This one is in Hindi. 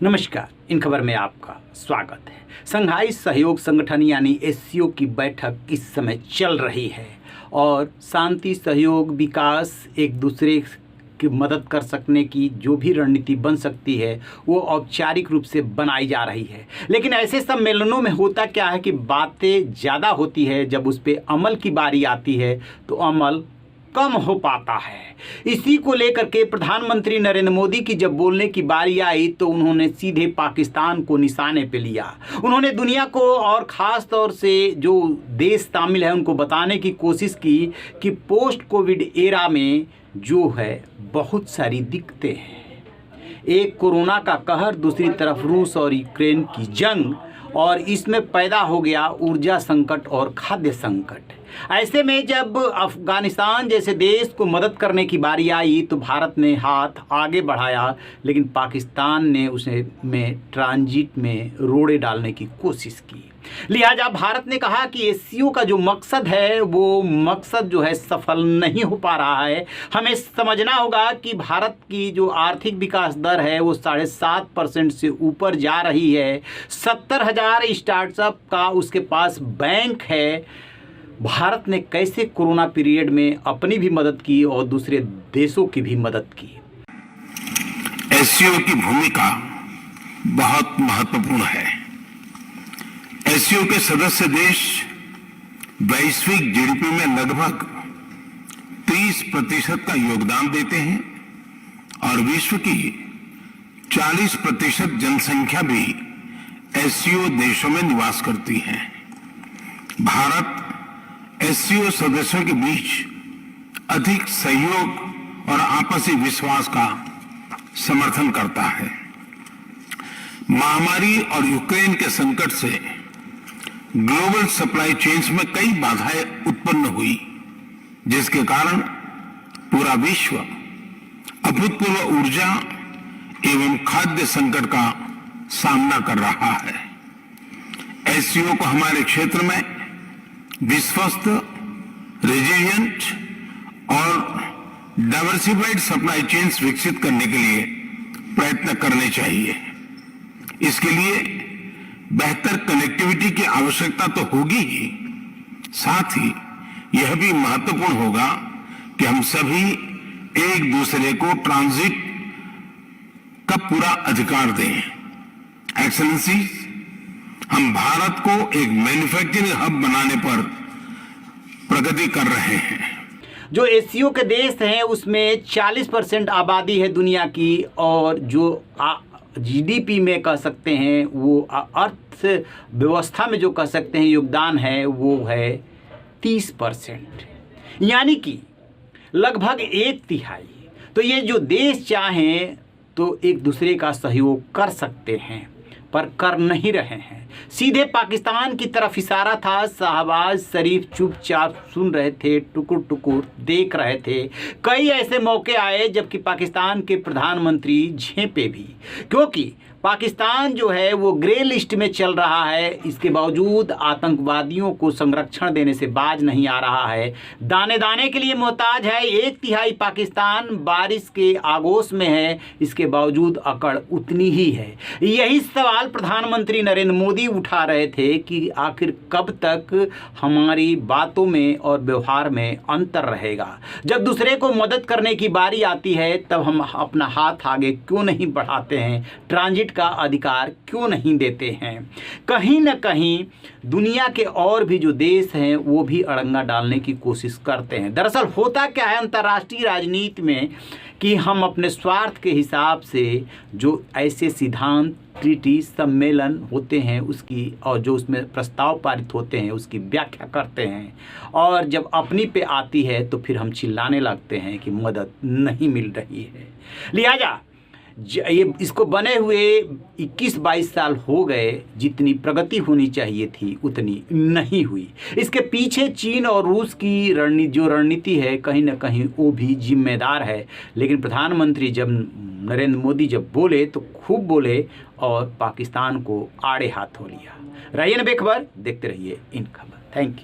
नमस्कार, इन खबर में आपका स्वागत है। शंघाई सहयोग संगठन यानी एससीओ की बैठक इस समय चल रही है और शांति, सहयोग, विकास, एक दूसरे की मदद कर सकने की जो भी रणनीति बन सकती है वो औपचारिक रूप से बनाई जा रही है। लेकिन ऐसे सम्मेलनों में होता क्या है कि बातें ज़्यादा होती है, जब उस पर अमल की बारी आती है तो अमल कम हो पाता है। इसी को लेकर के प्रधानमंत्री नरेंद्र मोदी की जब बोलने की बारी आई तो उन्होंने सीधे पाकिस्तान को निशाने पे लिया। उन्होंने दुनिया को और ख़ास तौर से जो देश शामिल है उनको बताने की कोशिश की कि पोस्ट कोविड एरा में जो है बहुत सारी दिक्कतें हैं। एक कोरोना का कहर, दूसरी तरफ रूस और यूक्रेन की जंग, और इसमें पैदा हो गया ऊर्जा संकट और खाद्य संकट। ऐसे में जब अफ़गानिस्तान जैसे देश को मदद करने की बारी आई तो भारत ने हाथ आगे बढ़ाया, लेकिन पाकिस्तान ने उसे में ट्रांजिट में रोड़े डालने की कोशिश की। लिहाजा भारत ने कहा कि एससीओ का जो मकसद है वो मकसद जो है सफल नहीं हो पा रहा है। हमें समझना होगा कि भारत की जो आर्थिक विकास दर है वो 7.5% से ऊपर जा रही है। 70,000 स्टार्टअप का उसके पास बैंक है। भारत ने कैसे कोरोना पीरियड में अपनी भी मदद की और दूसरे देशों की भी मदद की। एससीओ की भूमिका बहुत महत्वपूर्ण है। एससीओ के सदस्य देश वैश्विक जीडीपी में लगभग 30% का योगदान देते हैं और विश्व की 40% जनसंख्या भी एससीओ देशों में निवास करती है। भारत एससीओ सदस्यों के बीच अधिक सहयोग और आपसी विश्वास का समर्थन करता है। महामारी और यूक्रेन के संकट से ग्लोबल सप्लाई चेन्स में कई बाधाएं उत्पन्न हुई, जिसके कारण पूरा विश्व अभूतपूर्व ऊर्जा एवं खाद्य संकट का सामना कर रहा है। एससीओ को हमारे क्षेत्र में विश्वस्त, रेजिलिएंट और डाइवर्सिफाइड सप्लाई चेन्स विकसित करने के लिए प्रयत्न करने चाहिए। इसके लिए बेहतर कनेक्टिविटी की आवश्यकता तो होगी ही, साथ ही यह भी महत्वपूर्ण होगा कि हम सभी एक दूसरे को ट्रांजिट का पूरा अधिकार दें। एक्सेलेंसी, हम भारत को एक मैन्युफैक्चरिंग हब बनाने पर प्रगति कर रहे हैं। जो एससीओ के देश हैं उसमें 40% आबादी है दुनिया की, और जो जीडीपी में कह सकते हैं वो अर्थव्यवस्था में जो कह सकते हैं योगदान है वो है 30%, यानी कि लगभग 1/3। तो ये जो देश चाहें तो एक दूसरे का सहयोग कर सकते हैं पर कर नहीं रहे हैं। सीधे पाकिस्तान की तरफ इशारा था। शहबाज शरीफ चुपचाप सुन रहे थे, टुकुर टुकुर देख रहे थे। कई ऐसे मौके आए जबकि पाकिस्तान के प्रधानमंत्री झेपे भी, क्योंकि पाकिस्तान जो है वो ग्रे लिस्ट में चल रहा है। इसके बावजूद आतंकवादियों को संरक्षण देने से बाज नहीं आ रहा है। दाने दाने के लिए मोहताज है। 1/3 पाकिस्तान बारिश के आगोश में है, इसके बावजूद अकड़ उतनी ही है। यही सवाल प्रधानमंत्री नरेंद्र मोदी उठा रहे थे कि आखिर कब तक हमारी बातों में और व्यवहार में अंतर रहेगा। जब दूसरे को मदद करने की बारी आती है तब हम अपना हाथ आगे क्यों नहीं बढ़ाते हैं, ट्रांजिट का अधिकार क्यों नहीं देते हैं। कहीं न कहीं दुनिया के और भी जो देश हैं वो भी अड़ंगा डालने की कोशिश करते हैं। दरअसल होता क्या है अंतर्राष्ट्रीय राजनीति में कि हम अपने स्वार्थ के हिसाब से जो ऐसे सिद्धांत, ट्रीटी, सम्मेलन होते हैं उसकी और जो उसमें प्रस्ताव पारित होते हैं उसकी व्याख्या करते हैं, और जब अपनी पे आती है तो फिर हम चिल्लाने लगते हैं कि मदद नहीं मिल रही है। लिहाजा ये इसको बने हुए 21-22 साल हो गए, जितनी प्रगति होनी चाहिए थी उतनी नहीं हुई। इसके पीछे चीन और रूस की रणनीति है, कहीं ना कहीं वो भी जिम्मेदार है। लेकिन प्रधानमंत्री जब नरेंद्र मोदी जब बोले तो खूब बोले और पाकिस्तान को आड़े हाथों लिया। रहिए न बेखबर, देखते रहिए इन खबर। Thank you.